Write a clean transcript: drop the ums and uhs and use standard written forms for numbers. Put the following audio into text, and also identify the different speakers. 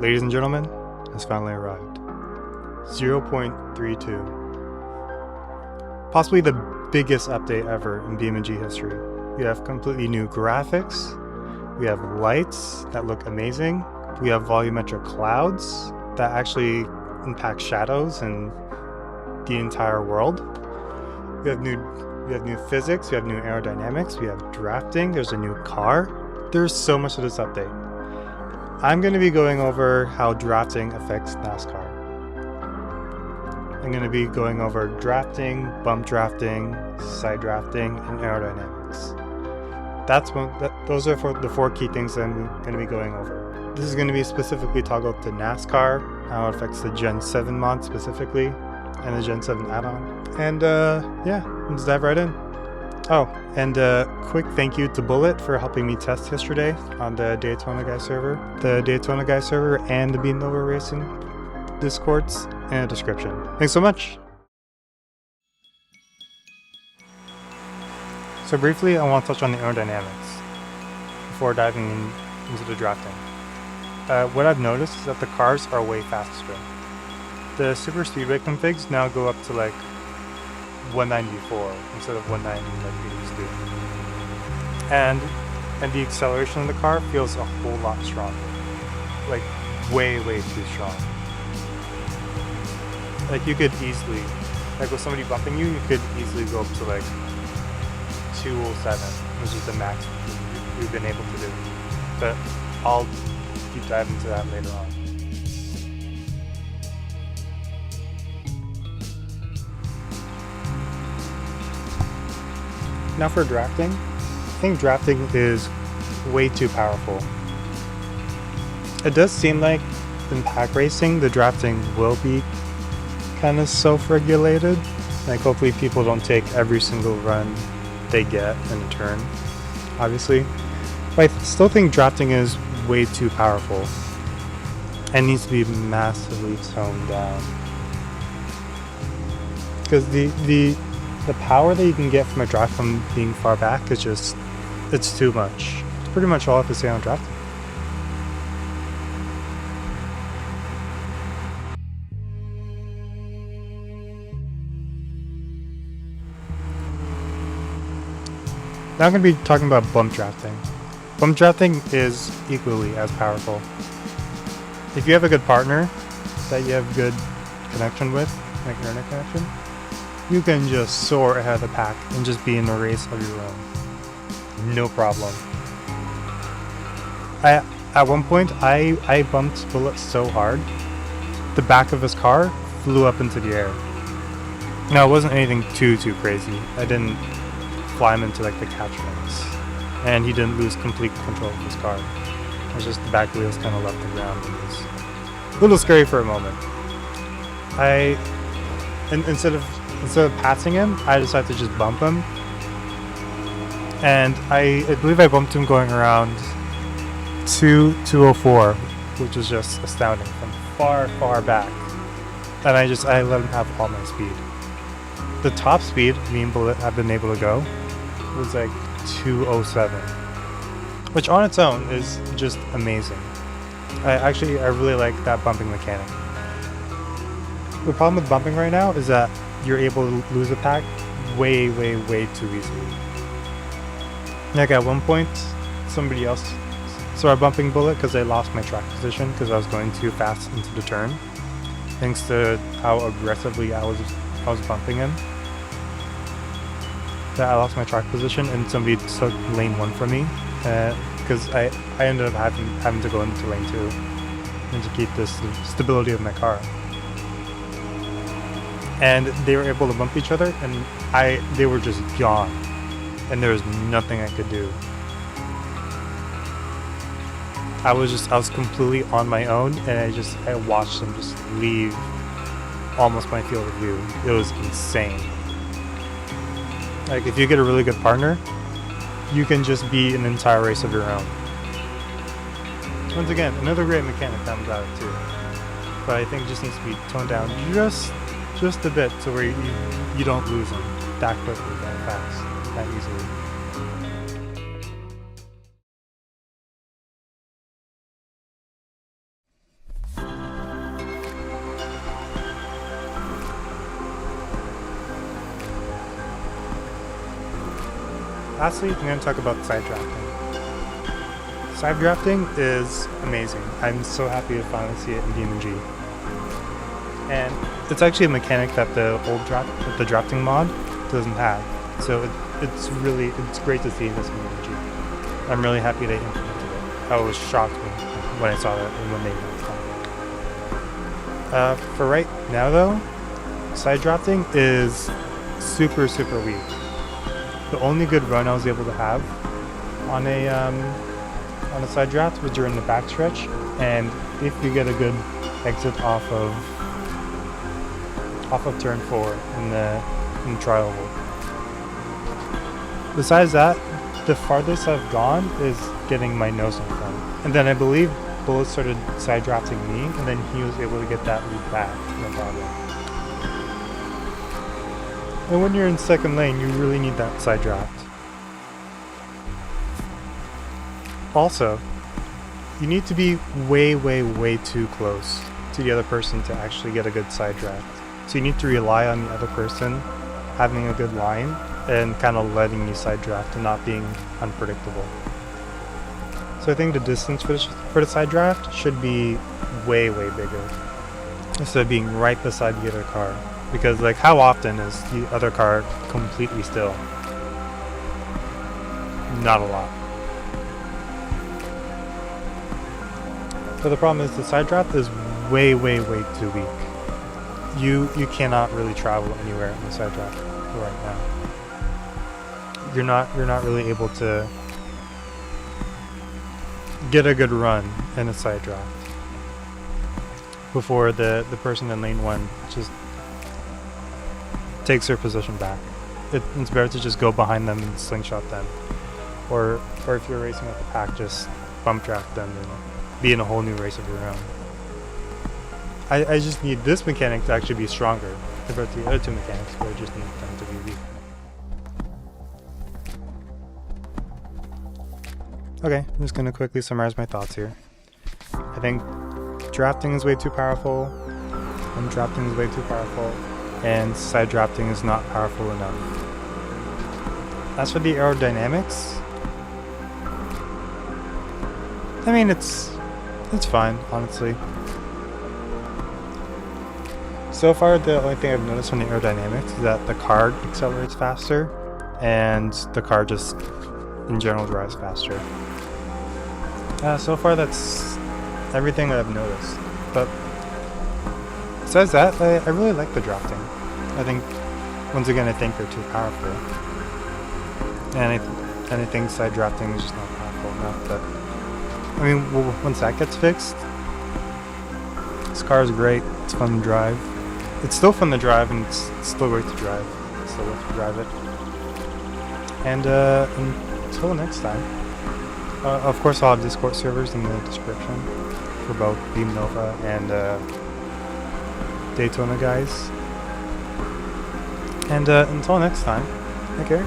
Speaker 1: ladies and gentlemen, has finally arrived. 0.32. Possibly the biggest update ever in BeamNG history. We have completely new graphics, we have lights that look amazing, we have volumetric clouds that actually impact shadows and the entire world. We have new physics, we have new aerodynamics, we have drafting, there's a new car. There's so much to this update. I'm going to be going over how drafting affects NASCAR. I'm going to be going over drafting, bump drafting, side drafting, and aerodynamics. Those are the four key things I'm going to be going over. This is going to be specifically toggled to NASCAR, how it affects the Gen 7 mod specifically, and the Gen 7 add-on. And yeah, let's dive right in. Oh, and quick thank you to Bulleit for helping me test yesterday on the Daytona Guy server. The Daytona Guy server and the BeamNG Racing Discords in the description. Thanks so much! So briefly, I want to touch on the aerodynamics before diving into the drafting. What I've noticed is that the cars are way faster. The super speedway configs now go up to like 194 instead of 190 like we used to. And the acceleration of the car feels a whole lot stronger. Like way too strong. Like you could easily, like with somebody bumping you could easily go up to like 207, which is the max we've been able to do. But I'll deep dive into that later on. Now for drafting, I think drafting is way too powerful. It does seem like in pack racing, the drafting will be kind of self-regulated. Like hopefully people don't take every single run they get in a turn, obviously. But I still think drafting is way too powerful and needs to be massively toned down. Because the power that you can get from a draft from being far back is just, it's too much. It's pretty much all I have to say on drafting. Now I'm going to be talking about bump drafting. Bump drafting is equally as powerful. If you have a good partner that you have good connection with, like internet connection, you can just soar ahead of the pack and just be in a race of your own. No problem. At one point, I bumped Bulleit so hard, the back of his car flew up into the air. Now, it wasn't anything too crazy. I didn't fly him into like the catchments, and he didn't lose complete control of his car. It was just the back wheels kind of left the ground. It was a little scary for a moment. Instead of passing him, I decided to just bump him. And I believe I bumped him going around 204, which is just astounding from far back. And I let him have all my speed. The top speed me and Bulleit have been able to go was like 207, which on its own is just amazing. I really like that bumping mechanic. The problem with bumping right now is that you're able to lose a pack way too easily. Like at one point, somebody else started bumping Bulleit because I lost my track position because I was going too fast into the turn, thanks to how aggressively I was bumping him. That I lost my track position and somebody took lane 1 from me because I ended up having to go into lane 2 and to keep this stability of my car. And they were able to bump each other, and they were just gone, and there was nothing I could do. I was completely on my own, and I watched them just leave almost my field of view. It was insane. Like if you get a really good partner, you can just be an entire race of your own. Once again, another great mechanic that comes out of it too. But I think it just needs to be toned down just a bit to where you don't lose them that quickly, that fast, that easily. lastly, I'm going to talk about side drafting. Side drafting is amazing. I'm so happy to finally see it in BeamNG. And it's actually a mechanic that the drafting mod doesn't have. So it's great to see this in BeamNG. I'm really happy they implemented it. I was shocked when I saw that and when they announced it. For right now though, side drafting is super weak. The only good run I was able to have on a side draft was during the backstretch, and if you get a good exit off of turn 4 in the trial hold. Besides that, the farthest I've gone is getting my nose in front. And then I believe Bulleit started side drafting me, and then he was able to get that loop back, no problem. And when you're in second lane, you really need that side draft. Also, you need to be way too close to the other person to actually get a good side draft. So you need to rely on the other person having a good line and kind of letting you side draft and not being unpredictable. So I think the distance for the side draft should be way bigger instead of being right beside the other car. Because like, how often is the other car completely still? Not a lot. But the problem is the side draft is way too weak. You cannot really travel anywhere in the side draft right now. You're not really able to get a good run in a side draft before the person in lane 1 just takes their position back. It's better to just go behind them and slingshot them, or if you're racing with the pack, just bump draft them and be in a whole new race of your own. I just need this mechanic to actually be stronger compared to the other two mechanics, but I just need them to be weak. Okay, I'm just going to quickly summarize my thoughts here. I think drafting is way too powerful, and drafting is way too powerful, and side drafting is not powerful enough. As for the aerodynamics, I mean, it's fine, honestly. So far, the only thing I've noticed from the aerodynamics is that the car accelerates faster, and the car just, in general, drives faster. So far, that's everything that I've noticed. But besides that, I really like the drafting. I think, once again, I think they're too powerful. And I think side drafting is just not powerful enough. But I mean, once that gets fixed, this car is great. It's fun to drive. It's still fun to drive, and it's still great to drive. It's still worth to drive it. And until next time. Of course, I'll have Discord servers in the description for both BeamNova and Daytona guys. And until next time, take care.